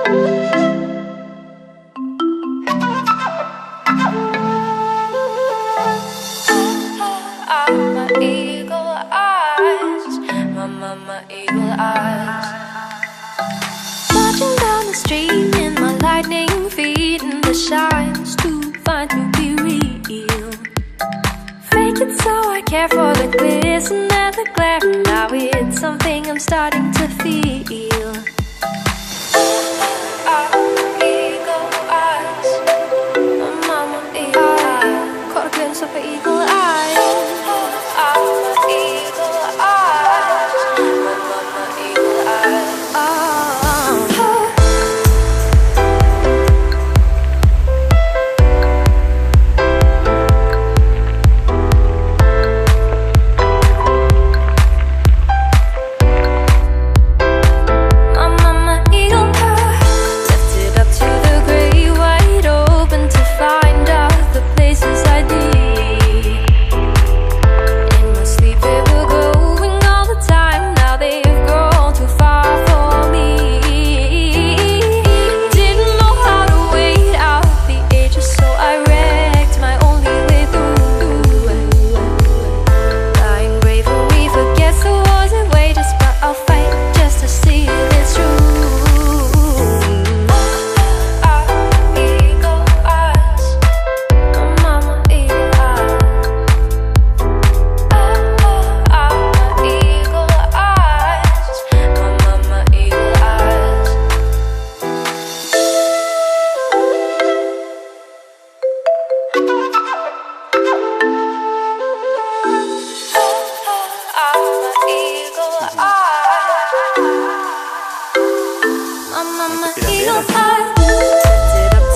My eagle eyes, my eagle eyes. Marching down the street in my lightning feet, and the shine's too fine to be real. Fake it so I care for the glisten and the glare, and now it's something I'm starting to feel. Eagle eyes, mama eagle eyes. Caught a glimpse of her eagle eyes. Mama, eagle eyes. Lifted up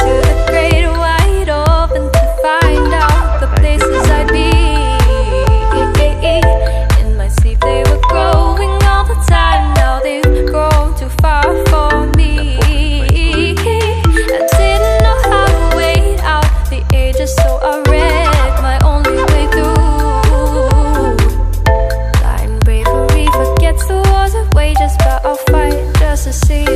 to the great wide open to find out the places I'd be. In my sleep they were growing all the time. Now they've grown too far for me. I didn't know how to wait out the ages, so I read my only way through. Blind bravery forgets the wars of wages, but I'll fight just to see